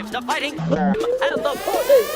lives to fighting and the forces.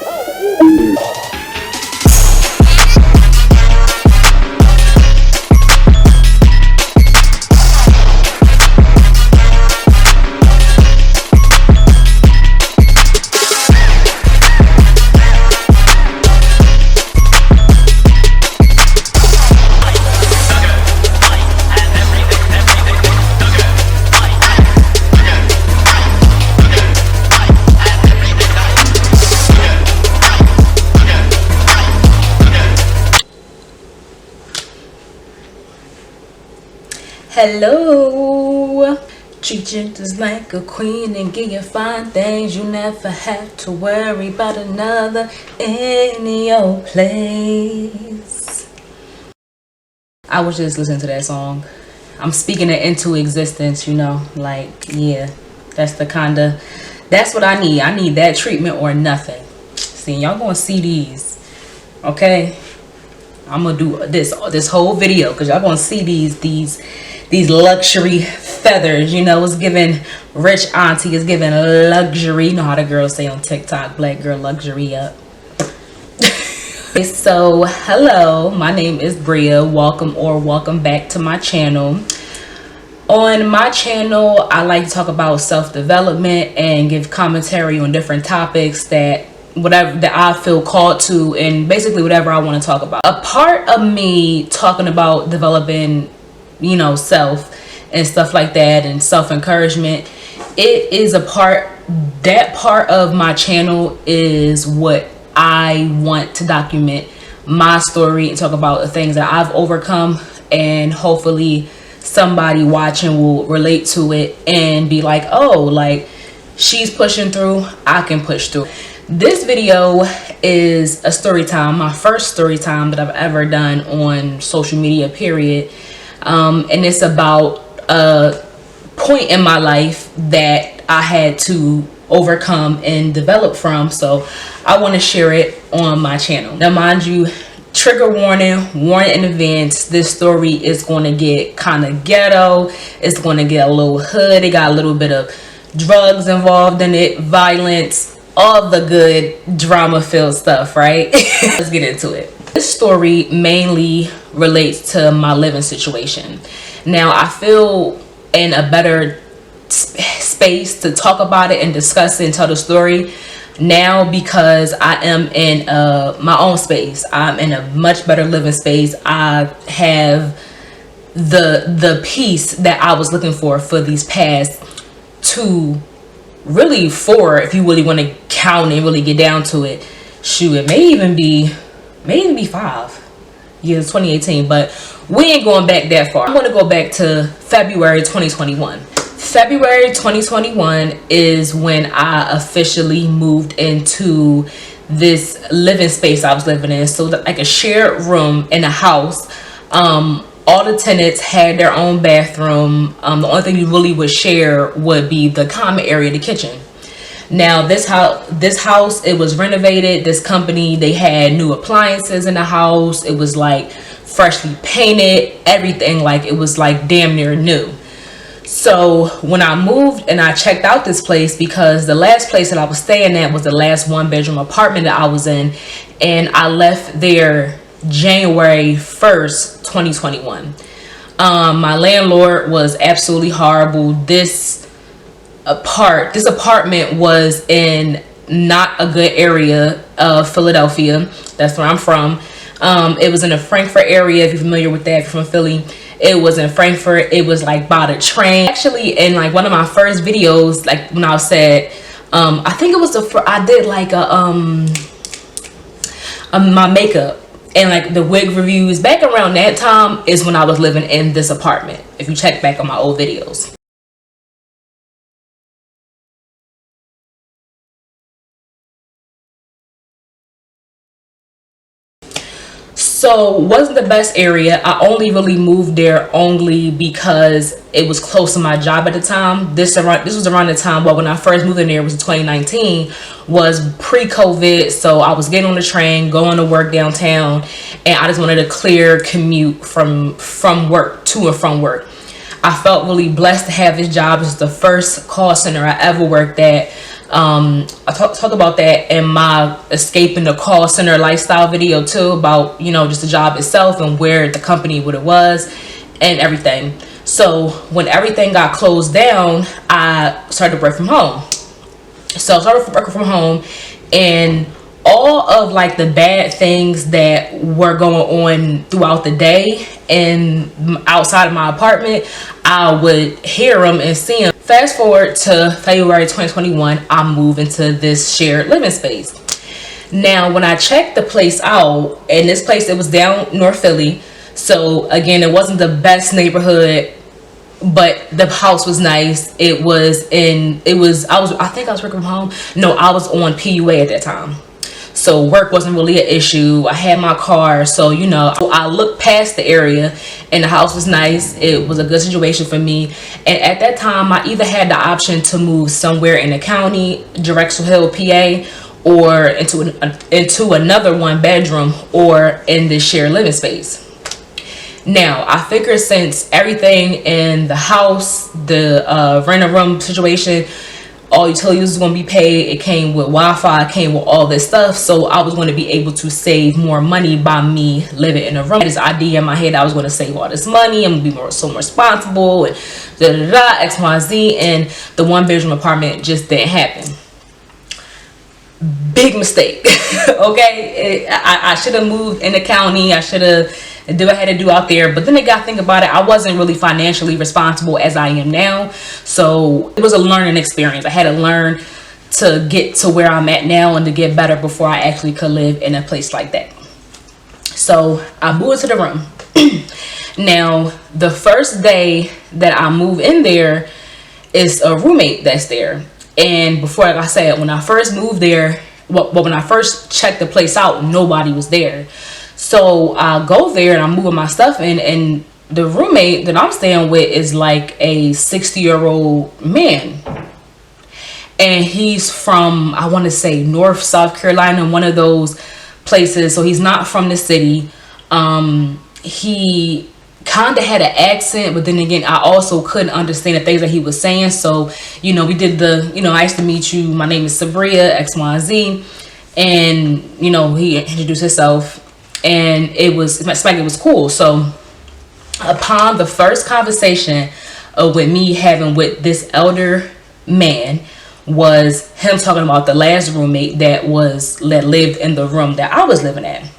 Hello, treat you just like a queen and give you fine things. You never have to worry about another in your place. I was just listening to that song. I'm speaking it into existence, you know, like, yeah, that's what I need. I need that treatment or nothing. See, y'all gonna see these, okay? I'm gonna do this whole video because y'all gonna see these luxury feathers. You know, it's giving rich auntie, it's giving luxury. You know how the girls say on TikTok, black girl luxury up. So hello, my name is Bria. Welcome back to my channel. On my channel, I like to talk about self-development and give commentary on different topics that I feel called to, and basically whatever I want to talk about. A part of me talking about developing, you know, self and stuff like that, and self-encouragement, that part of my channel is what I want to document my story and talk about the things that I've overcome, and hopefully somebody watching will relate to it and be like, oh, like she's pushing through, I can push through. This video is a story time, my first story time that I've ever done on social media, period. And it's about a point in my life that I had to overcome and develop from. So I want to share it on my channel. Now, mind you, trigger warning in advance, this story is going to get kind of ghetto. It's going to get a little hood. It got a little bit of drugs involved in it, violence, all the good drama filled stuff, right? Let's get into it. This story mainly relates to my living situation. Now, I feel in a better space to talk about it and discuss it and tell the story now because I am in my own space. I'm in a much better living space. I have the peace that I was looking for these past really 4, if you really want to count and really get down to it. Shoot, it may even be 5 years, 2018, but we ain't going back that far. I'm going to go back to February 2021. February 2021 is when I officially moved into this living space I was living in. So like a shared room in a house. All the tenants had their own bathroom. The only thing you really would share would be the common area, the kitchen. Now, this house, it was renovated. This company, they had new appliances in the house. It was like freshly painted, everything, like it was like damn near new. So when I moved and I checked out this place, because the last place that I was staying at was the last 1-bedroom apartment that I was in, and I left there January 1st, 2021. My landlord was absolutely horrible. This apartment was in not a good area of Philadelphia. That's where I'm from. It was in the Frankfurt area, if you're familiar with that, if you're from Philly. It was in Frankfurt. It was like by the train. Actually, in like one of my first videos, like when I said, I think it was I did like my makeup and like the wig reviews. Back around that time is when I was living in this apartment, if you check back on my old videos. So wasn't the best area. I only really moved there only because it was close to my job at the time. This was around the time, well, when I first moved in there, it was 2019, was pre-COVID. So I was getting on the train, going to work downtown, and I just wanted a clear commute from work, to and from work. I felt really blessed to have this job. It was the first call center I ever worked at. I talked about that in my escaping the call center lifestyle video too, about, you know, just the job itself and where the company, what it was and everything. So when everything got closed down, I started to work from home. So I started working from home, and all of like the bad things that were going on throughout the day and outside of my apartment, I would hear them and see them. Fast forward to February 2021, I moved into this shared living space. Now, when I checked the place out, and this place, it was down North Philly. So again, it wasn't the best neighborhood, but the house was nice. I think I was working from home. No, I was on PUA at that time. So work wasn't really an issue. I had my car. So, you know, I looked past the area and the house was nice. It was a good situation for me. And at that time, I either had the option to move somewhere in the county, Drexel Hill, PA, or into another 1-bedroom, or in this shared living space. Now, I figured since everything in the house, the rent-a-room situation, all utilities was going to be paid, it came with Wi-Fi, it came with all this stuff, so I was going to be able to save more money by me living in a room. I had this idea in my head, I was going to save all this money, I'm going to be more responsible, and X, Y, Z, and the 1-bedroom apartment just didn't happen. Big mistake. Okay, I should have moved in the county. I should have do what I had to do out there. But then I got to think about it, I wasn't really financially responsible as I am now. So it was a learning experience. I had to learn to get to where I'm at now and to get better before I actually could live in a place like that. So I moved to the room. Now, the first day that I move in there, is a roommate that's there. And before, like I said, when I first moved there, when I first checked the place out, nobody was there. So I go there and I'm moving my stuff in, and the roommate that I'm staying with is like a 60-year-old man. And he's from, I want to say, North South Carolina, one of those places. So he's not from the city. He kind of had an accent, but then again, I also couldn't understand the things that he was saying. So, you know, we did the, you know, nice to meet you, my name is Sabria, X, Y, Z. And, you know, he introduced himself, and it was cool. So upon the first conversation with me having with this elder man, was him talking about the last roommate that lived in the room that I was living at.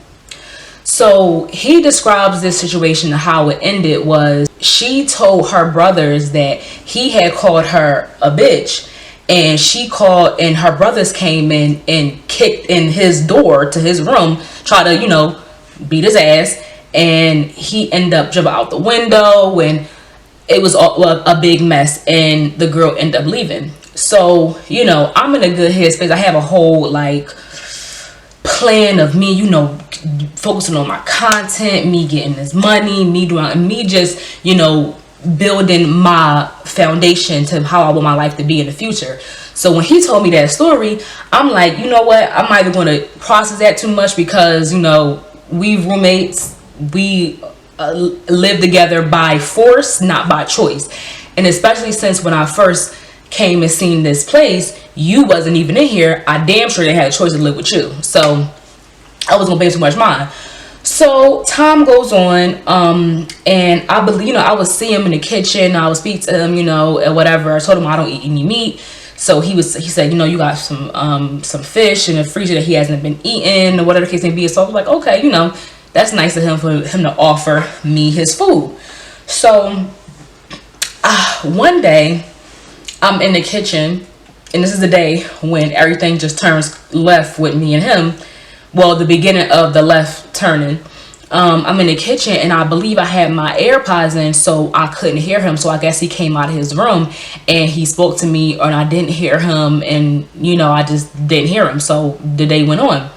So he describes this situation, how it ended was she told her brothers that he had called her a bitch, and she called, and her brothers came in and kicked in his door to his room, tried to, you know, beat his ass, and he ended up jumping out the window, and it was a big mess, and the girl ended up leaving. So, you know, I'm in a good headspace. I have a whole like plan of me, you know, focusing on my content, me getting this money, me just, you know, building my foundation to how I want my life to be in the future. So when he told me that story, I'm like, you know what, I'm not even going to process that too much, because, you know, we roommates, we live together by force, not by choice. And especially since when I first came and seen this place, you wasn't even in here, I damn sure they had a choice to live with you. So I wasn't gonna pay too much mind. So time goes on, and I believe, you know, I would see him in the kitchen, I would speak to him, you know, and whatever. I told him I don't eat any meat. So he said, you know, you got some fish in the freezer that he hasn't been eating, or whatever the case may be. So I was like, okay, you know, that's nice of him, for him to offer me his food. So one day I'm in the kitchen, and this is the day when everything just turns left with me and him. Well, the beginning of the left turning. I'm in the kitchen, and I believe I had my AirPods in, so I couldn't hear him. So I guess he came out of his room and he spoke to me, and I didn't hear him, and, you know, I just didn't hear him. So the day went on.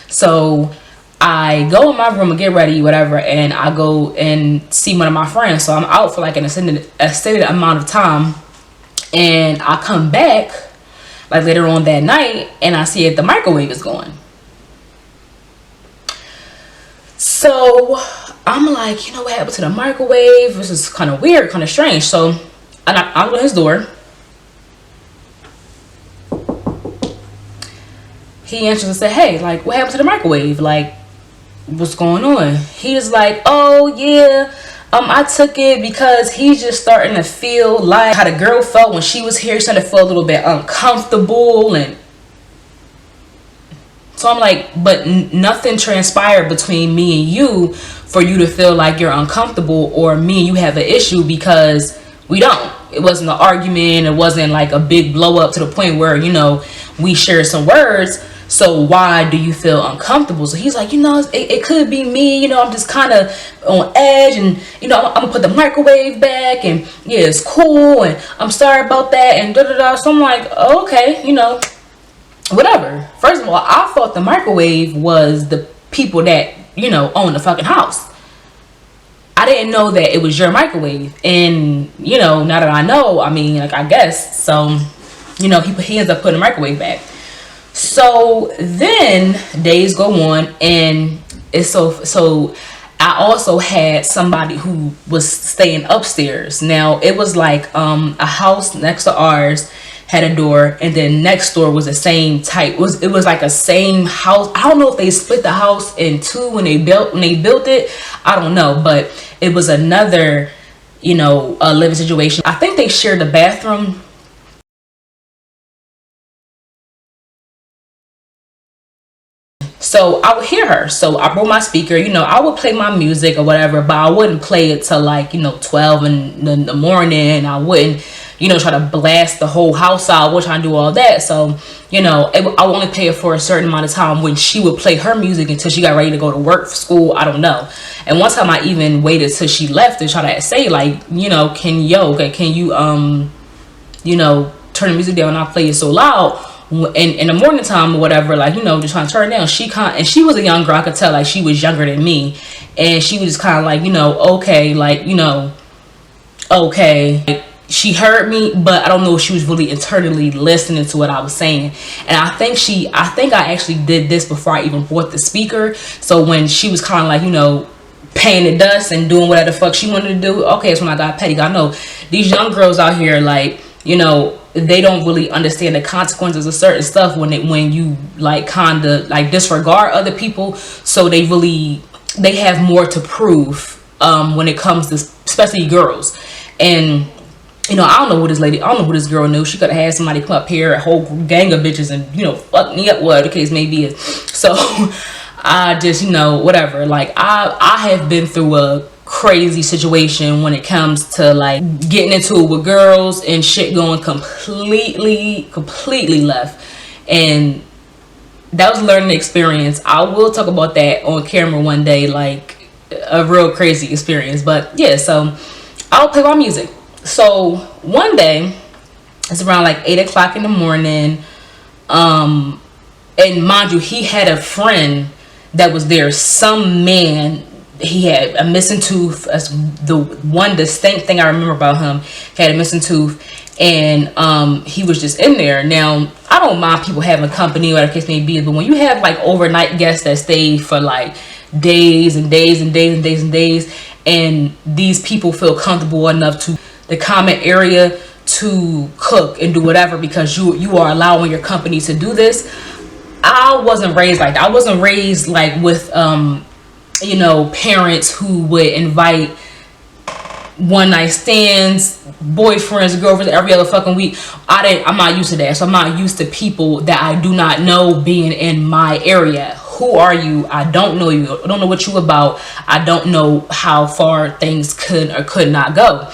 So I go in my room and get ready, whatever, and I go and see one of my friends. So I'm out for like an extended amount of time, and I come back like later on that night, and I see that the microwave is going. So I'm like, you know, what happened to the microwave? This is kind of weird, kind of strange. So I knock on his door. he answers and said, hey, like, what happened to the microwave? Like, what's going on? He was like, oh yeah, I took it because he's just starting to feel like how the girl felt when she was here. She's starting to feel a little bit uncomfortable. And so I'm like, but nothing transpired between me and you for you to feel like you're uncomfortable or me and you have an issue, because we don't. It wasn't an argument. It wasn't like a big blow up to the point where, you know, we shared some words. So why do you feel uncomfortable? So he's like, you know, it could be me. You know, I'm just kind of on edge, and, you know, I'm gonna put the microwave back, and yeah, it's cool, and I'm sorry about that, and da da da. So I'm like, oh, okay, you know, whatever. First of all, I thought the microwave was the people that, you know, own the fucking house. I didn't know that it was your microwave. And, you know, now that I know, I mean, like, I guess. So, you know, he ends up putting the microwave back. So then days go on, and it's so I also had somebody who was staying upstairs. Now it was like a house next to ours had a door, and then next door was the same type. It was like a same house. I don't know if they split the house in two when they built it. I don't know, but it was another, you know, living situation. I think they shared the bathroom. So I would hear her. So I brought my speaker, you know, I would play my music or whatever, but I wouldn't play it till like, you know, 12 in the morning. I wouldn't, you know, try to blast the whole house out. I would try to do all that. So, you know, I would only pay it for a certain amount of time when she would play her music until she got ready to go to work, for school. I don't know. And one time I even waited till she left to try to say, like, you know, can you, you know, turn the music down and not play it so loud. In the morning time or whatever, like, you know, just trying to turn it down. And she was a young girl. I could tell, like, she was younger than me, and she was just kind of like, you know, okay, like, you know, okay. Like, she heard me, but I don't know if she was really internally listening to what I was saying. And I think I actually did this before I even bought the speaker. So when she was kind of like, you know, paying the dust and doing whatever the fuck she wanted to do, okay, that's when I got petty. I know these young girls out here, like, you know, they don't really understand the consequences of certain stuff when you like kind of like disregard other people. So they have more to prove when it comes to especially girls. And, you know, I don't know what this girl knew. She could have had somebody come up here, a whole gang of bitches, and, you know, fuck me up, whatever the case may be. So I just, you know, whatever. Like, I have been through a crazy situation when it comes to like getting into it with girls and shit going completely left. And that was a learning experience. I will talk about that on camera one day, like a real crazy experience. But yeah, so I'll play my music. So one day, it's around like 8 o'clock in the morning. And mind you, he had a friend that was there, some man. He had a missing tooth. That's the one distinct thing I remember about him. He had a missing tooth, and he was just in there. Now, I don't mind people having company, whatever the case may be, but when you have like overnight guests that stay for like days and days and days and days and days, and these people feel comfortable enough to the common area to cook and do whatever because you are allowing your company to do this. I wasn't raised like that. I wasn't raised like with you know, parents who would invite one night stands, boyfriends, girlfriends every other fucking week. I'm not used to that. So I'm not used to people that I do not know being in my area. Who are you? I don't know you. I don't know what you about. I don't know how far things could or could not go.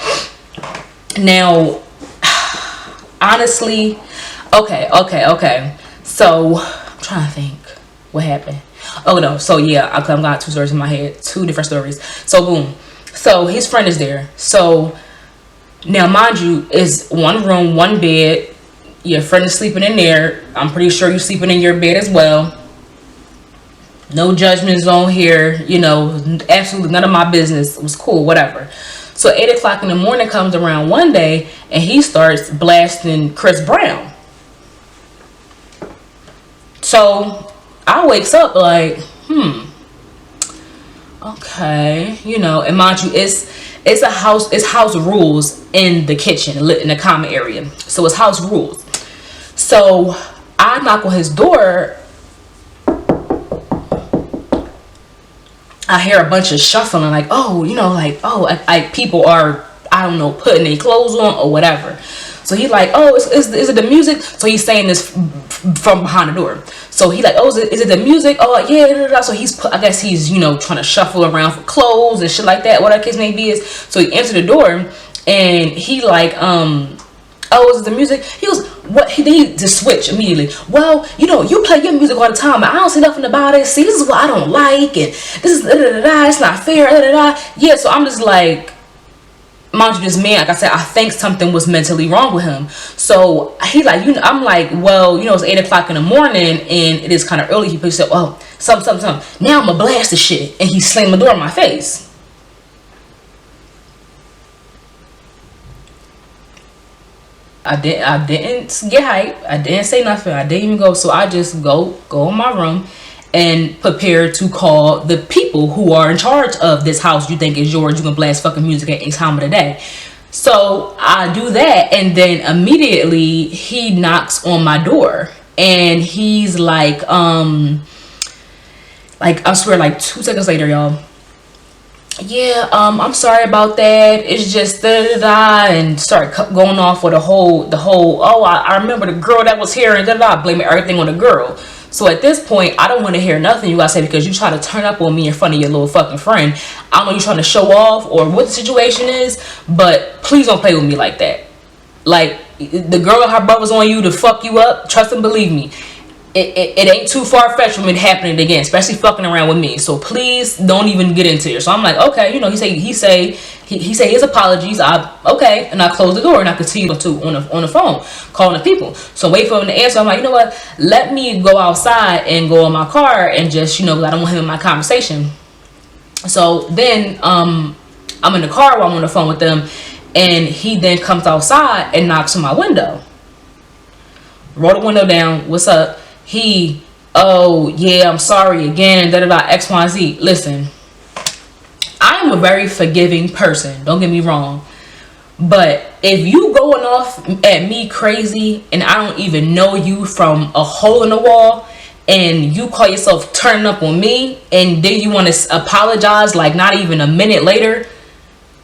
Now, honestly, okay. So I'm trying to think what happened. Oh no, so yeah, I've got two stories in my head, two different stories. So boom, so his friend is there. So now mind you, it's one room, one bed. Your friend is sleeping in there. I'm pretty sure you're sleeping in your bed as well. No judgment zone here, you know, absolutely none of my business. It was cool, whatever. So 8 o'clock in the morning comes around one day, and he starts blasting Chris Brown. So I wakes up like, okay, you know, and mind you, it's house rules in the kitchen, in the common area. So it's house rules. So I knock on his door I hear a bunch of shuffling, like, oh, you know, like, oh, like people are, I don't know, putting their clothes on or whatever. So he like, oh, is it the music? So he's saying this from behind the door. So he like, oh, is it the music? Oh, yeah. So I guess he's, you know, trying to shuffle around for clothes and shit like that, whatever case may be is. So he answered the door, and he like, oh, is it the music? He goes, what? He just switch immediately. Well, you know, you play your music all the time, but I don't see nothing about it. See, this is what I don't like, and this is it's not fair. Yeah, so I'm just like, mind you, this man, like I said, I think something was mentally wrong with him. So he like, you know, I'm like, well, you know, it's 8 o'clock in the morning, and it is kind of early. He said, oh, something. Now I'm gonna blast the shit, and he slammed the door in my face. I didn't get hype. I didn't say nothing. I didn't even go. So I just go in my room and prepare to call the people who are in charge of this house you think is yours. You can blast fucking music at any time of the day. So I do that, and then immediately he knocks on my door, and he's like I swear, like 2 seconds later, y'all. Yeah, I'm sorry about that. It's just and start going off with the whole. Oh, I remember the girl that was here and blaming everything on the girl. So at this point, I don't want to hear nothing you guys say, because you try to turn up on me in front of your little fucking friend. I don't know, you trying to show off or what the situation is, but please don't play with me like that. Like, the girl and her brother's on you to fuck you up. Trust and believe me. It ain't too far-fetched from it happening again, especially fucking around with me. So please don't even get into it. So I'm like, okay, you know, he say his apologies. Okay, and I close the door and I continue to on the phone calling the people. So wait for him to answer. I'm like, you know what? Let me go outside and go in my car and just, you know, I don't want him in my conversation. So then I'm in the car while I'm on the phone with them, and he then comes outside and knocks on my window. Roll the window down. What's up? Oh yeah, I'm sorry again, and X, Y, Z. Listen, I am a very forgiving person, don't get me wrong, but if you going off at me crazy and I don't even know you from a hole in the wall, and you call yourself turning up on me, and then you want to apologize like not even a minute later,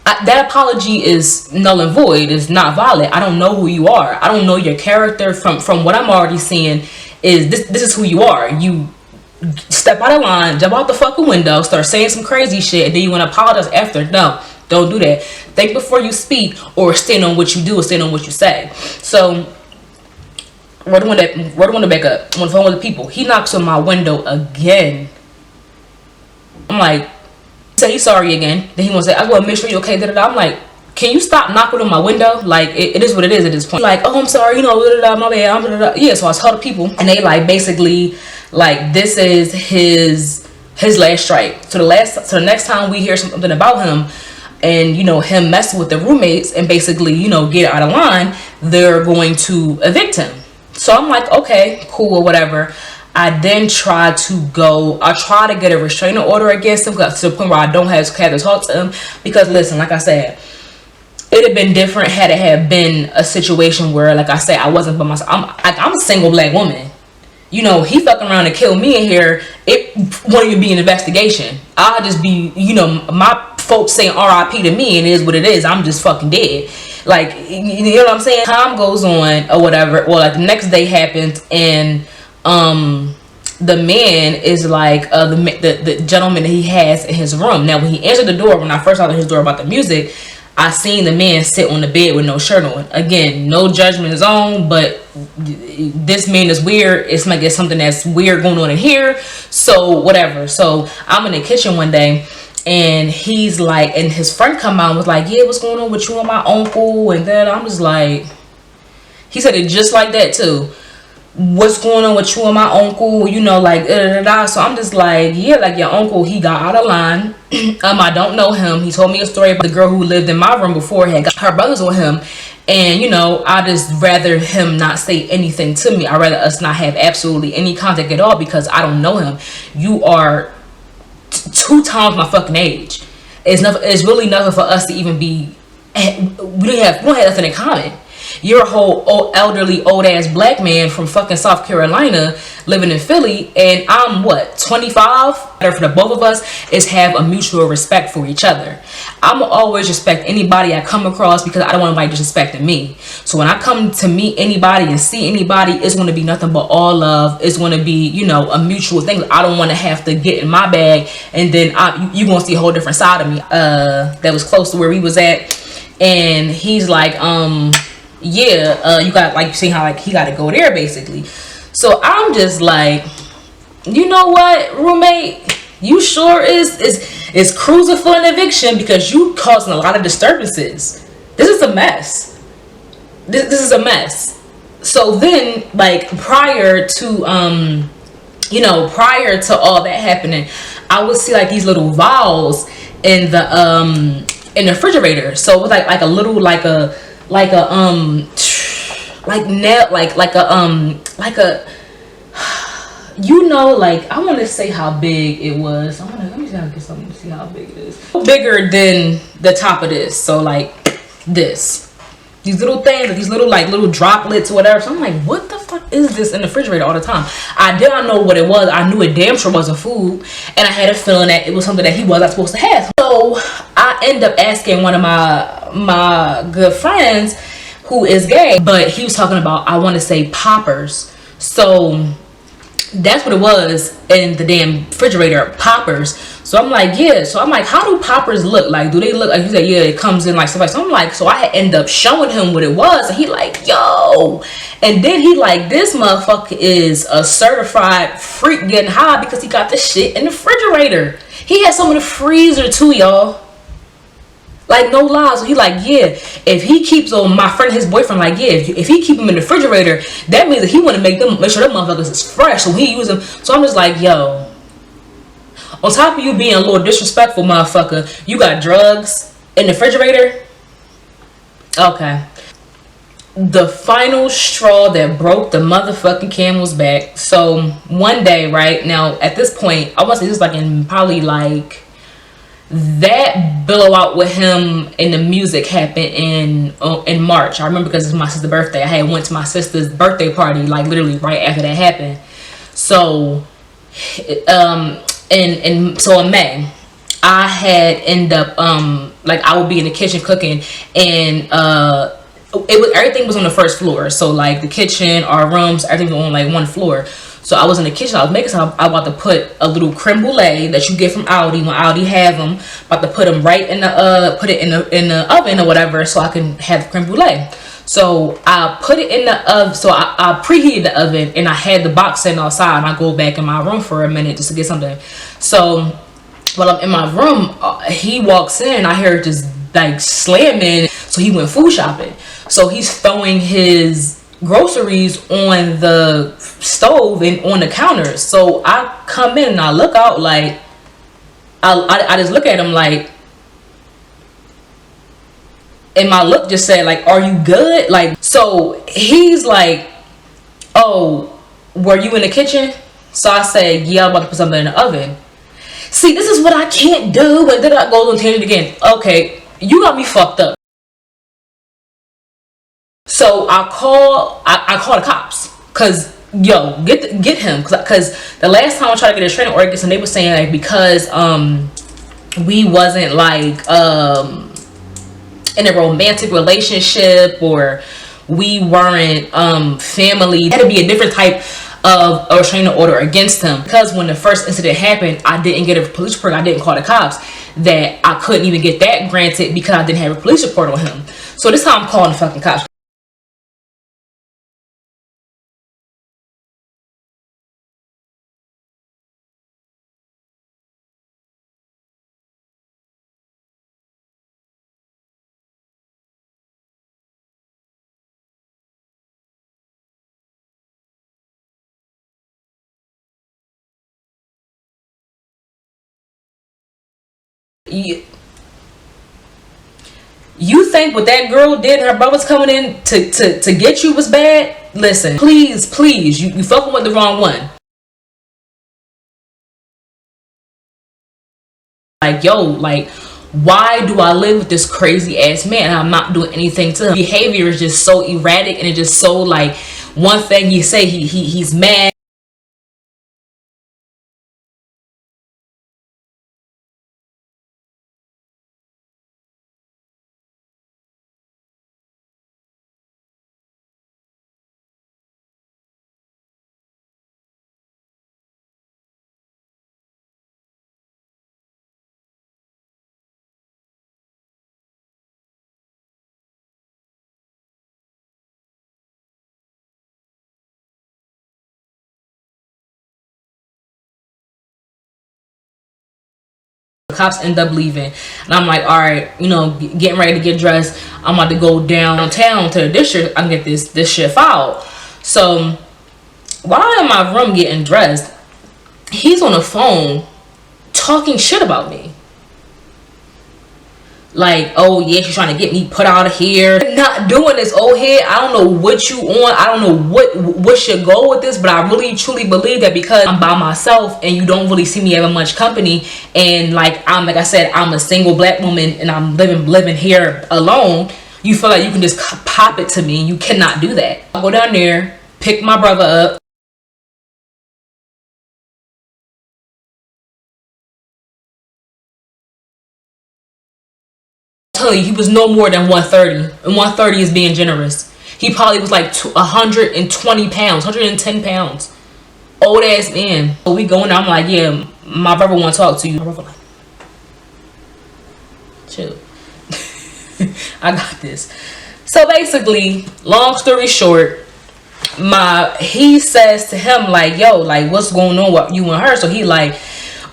that apology is null and void. It's not valid. I don't know who you are. I don't know your character. From what I'm already seeing, is this is who you are. You step out of line, jump out the fucking window, start saying some crazy shit, and then you want to apologize after. No, don't do that. Think before you speak, or stand on what you do, or stand on what you say. So roll the window back up. I'm on the phone with the people. He knocks on my window again. I'm like, say he's sorry again. Then he wants to say, I want to make sure you're okay. I'm like, can you stop knocking on my window? Like, it is what it is at this point. Like, oh, I'm sorry, you know, my bad. Yeah, so I told the people, and they like basically like, this is his last strike. So the next time we hear something about him, and you know, him messing with the roommates and basically, you know, get out of line, they're going to evict him. So I'm like, okay, cool, or whatever. I then try to get a restraining order against him, to the point where I don't have to talk to him. Because listen, like I said, it'd have been different had it had been a situation where, like I said, I wasn't by myself. I'm a single black woman. You know, he fucking around and kill me in here. It won't even be an investigation. I'll just be, you know, my folks saying R.I.P. to me, and it is what it is. I'm just fucking dead. Like, you know what I'm saying? Time goes on or whatever. Well, like the next day happens, and the man is like the gentleman that he has in his room. Now when he entered the door, when I first saw his door about the music, I seen the man sit on the bed with no shirt on. Again, no judgment zone, but this man is weird. It's like it's something that's weird going on in here. So whatever. So I'm in the kitchen one day, and he's like, and his friend come out and was like, yeah, what's going on with you and my uncle? And then I'm just like, he said it just like that too. What's going on with you and my uncle? You know, like So I'm just like, yeah, like your uncle, he got out of line. I don't know him. He told me a story about the girl who lived in my room before, had got her brothers on him, and you know, I just rather him not say anything to me. I'd rather us not have absolutely any contact at all, because I don't know him. You are 2 times my fucking age. It's really nothing for us to even be. We don't have nothing in common. you're a whole elderly old ass black man from fucking South Carolina living in Philly, and I'm what, 25? Better for the both of us is have a mutual respect for each other. I'm gonna always respect anybody I come across because I don't want anybody disrespecting me. So when I come to meet anybody and see anybody, it's going to be nothing but all love. It's going to be, you know, a mutual thing. I don't want to have to get in my bag and then you're going to see a whole different side of me that was close to where we was at. And he's like, yeah, you got, like, you see how, like, he got to go there basically. So I'm just like, you know what, roommate, you sure is cruising for an eviction because you causing a lot of disturbances. This is a mess. This is a mess. So then, like, prior to you know, prior to all that happening, I would see like these little vials in the refrigerator. So it was like a little like a you know, like, I want to say how big it was. Let me get something to see how big it is. Bigger than the top of this. So like this. These little things, these little like little droplets or whatever. So I'm like, what the fuck is this in the refrigerator all the time? I did not know what it was. I knew it damn sure wasn't food, and I had a feeling that it was something that he was not supposed to have. So I end up asking one of my good friends who is gay, but he was talking about, I want to say, poppers. So that's what it was in the damn refrigerator, poppers. So I'm like, yeah. So I'm like, how do poppers look? Like, do they look like, he said, yeah, it comes in like stuff like. So I'm like, so I end up showing him what it was, and he like, yo. And then he like, this motherfucker is a certified freak getting high because he got the shit in the refrigerator. He had some in the freezer too, y'all. Like, no lies. So he like, yeah, if he keeps on, my friend, his boyfriend, like, yeah, if he keep him in the refrigerator, that means that he want to make sure them motherfuckers is fresh, so he use them. So I'm just like, yo, on top of you being a little disrespectful motherfucker, you got drugs in the refrigerator? Okay. The final straw that broke the motherfucking camel's back. So one day, right now, at this point, I want to say this was like in probably like, that blowout with him and the music happened in March. I remember because it's my sister's birthday. I had went to my sister's birthday party like literally right after that happened. So so in May, I had end up like I would be in the kitchen cooking, and everything was on the first floor. So like the kitchen, our rooms, everything was on like one floor. So I was in the kitchen, I was making some, I about to put a little creme brulee that you get from Aldi when Aldi have them. About to put them right in the, put it in the oven or whatever so I can have creme brulee. So I put it in the oven, so I preheated the oven, and I had the box sitting outside, and I go back in my room for a minute just to get something. So while I'm in my room, he walks in, I heard just like slamming, so he went food shopping. So he's throwing his groceries on the stove and on the counter. So I come in and I look out like I just look at him like, and my look just said like, are you good? Like, so he's like, oh, were you in the kitchen? So I said, yeah, I'm about to put something in the oven. See, this is what I can't do. And then I go on tangent again. Okay, you got me fucked up. So I call the cops, cause yo, get him, cause the last time I tried to get a restraining order, and they were saying like because we wasn't like in a romantic relationship, or we weren't family. It had to be a different type of a restraining order against him, because when the first incident happened, I didn't get a police report. I didn't call the cops. That I couldn't even get that granted because I didn't have a police report on him. So this time I'm calling the fucking cops. You think what that girl did and her brothers coming in to get you was bad? Listen, please, you fucking with the wrong one. Like, yo, like, why do I live with this crazy ass man and I'm not doing anything to him? Behavior is just so erratic, and it's just so like, one thing you say he's mad. The cops end up leaving, and I'm like, all right, you know, getting ready to get dressed. I'm about to go downtown to the district. I can get this shit filed. So while I'm in my room getting dressed, he's on the phone talking shit about me. Like, oh yeah, she's trying to get me put out of here. Not doing this, old head. I don't know what you on. I don't know what should go with this, but I really truly believe that because I'm by myself and you don't really see me having much company, and like I said, I'm a single black woman and I'm living here alone. You feel like you can just pop it to me, and you cannot do that. I'll go down there, pick my brother up. He was no more than 130, and 130 is being generous. He probably was like 120 pounds, 110 pounds, old ass man. So we going, I'm like, yeah, my brother want to talk to you. My brother like, chill. I got this. So basically, long story short, he says to him like, yo, like, what's going on with you and her? So he like,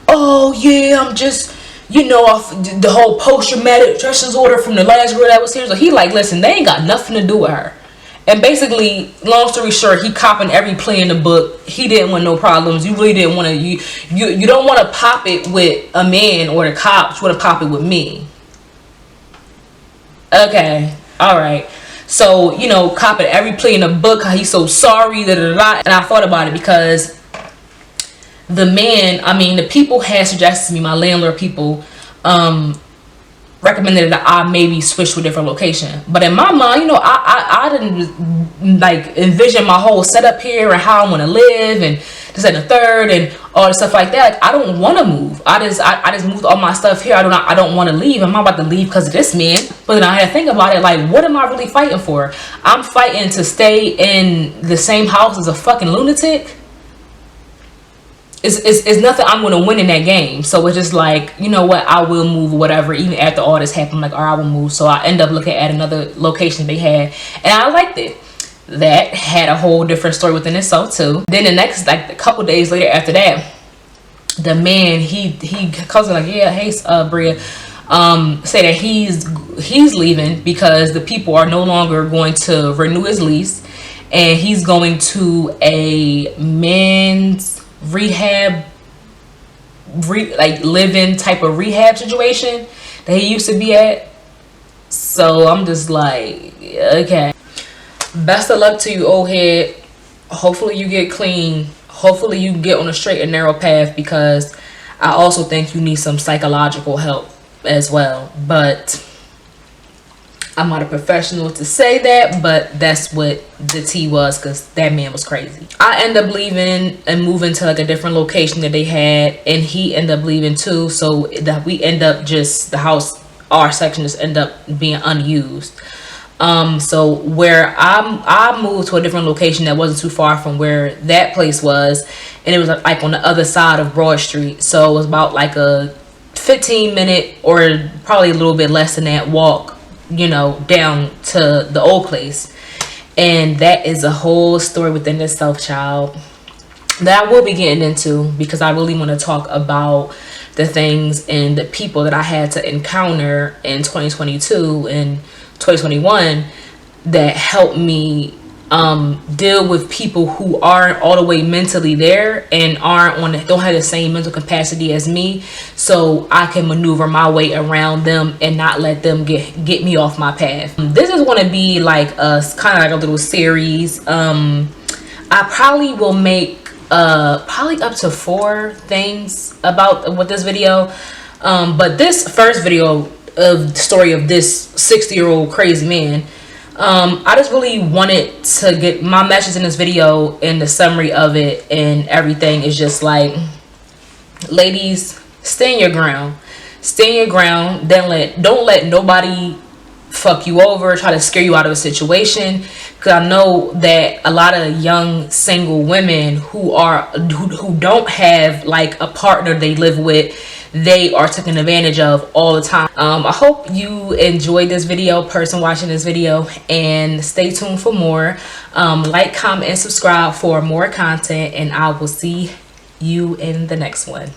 oh yeah, I'm just, you know, off the whole post-traumatic stress disorder from the last girl that was here. So he like, listen, they ain't got nothing to do with her. And basically, long story short, he copping every play in the book. He didn't want no problems. You really didn't want to, you don't want to pop it with a man or the cops. You want to pop it with me. Okay, all right. So, you know, copping every play in the book, how he's so sorry, da da da. And I thought about it because the man, I mean, the people had suggested to me, my landlord people, recommended that I maybe switch to a different location. But in my mind, you know, I didn't like envision my whole setup here and how I want to live and this and the third and all the stuff like that. Like, I don't want to move. I just moved all my stuff here. I don't want to leave. I'm not about to leave because of this man. But then I had to think about it. Like, what am I really fighting for? I'm fighting to stay in the same house as a fucking lunatic. It's nothing I'm going to win in that game. So it's just like, you know what, I will move or whatever. Even after all this happened, I'm like, all right, I will move. So I end up looking at another location they had, and I liked it. That had a whole different story within itself too. Then the next, like a couple days later after that, the man, he calls me like, yeah, hey, Bria, say that he's leaving because the people are no longer going to renew his lease, and he's going to a men's rehab, like living type of rehab situation that he used to be at. So I'm just like, okay, best of luck to you, old head. Hopefully you get clean. Hopefully you get on a straight and narrow path, because I also think you need some psychological help as well. But I'm not a professional to say that, but that's what the tea was, because that man was crazy. I end up leaving and moving to like a different location that they had, and he ended up leaving too. So that we end up just, the house, our section just end up being unused. So where I moved to a different location that wasn't too far from where that place was, and it was like on the other side of Broad Street. So it was about like a 15-minute or probably a little bit less than that walk, you know, down to the old place. And that is a whole story within itself, child, that I will be getting into, because I really want to talk about the things and the people that I had to encounter in 2022 and 2021 that helped me deal with people who aren't all the way mentally there and don't have the same mental capacity as me, so I can maneuver my way around them and not let them get me off my path. This is going to be like a kind of like a little series. I probably will make probably up to 4 things about with this video, But this first video of the story of this 60-year-old crazy man, I just really wanted to get my message in this video, and the summary of it and everything is just like, ladies, stand your ground. Stand your ground. Don't let nobody fuck you over, try to scare you out of a situation. Because I know that a lot of young single women who don't have like a partner they live with, they are taken advantage of all the time. I hope you enjoyed this video, person watching this video, and stay tuned for more. Like, comment, and subscribe for more content, and I will see you in the next one.